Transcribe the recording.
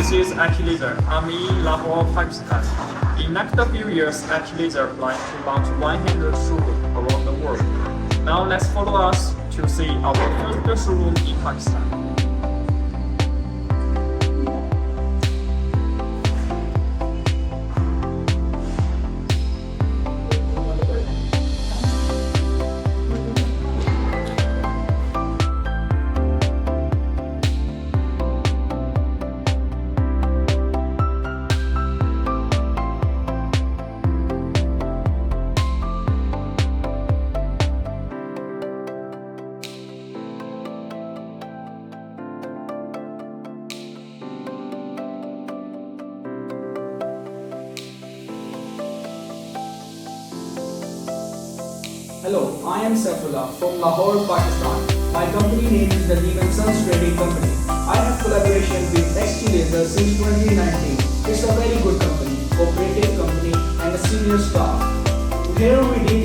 This is Laser. I'm in Lahore, Pakistan. In next few years, Laser plans to launch 100 showrooms around the world. Now let's follow us to see our first showroom in Pakistan. Hello, I am Saifullah from Lahore, Pakistan. My company name is the Jinan Trading Company. I have collaboration with Laser since 2019. It's a very good company, cooperative company and a senior staff. Here we deal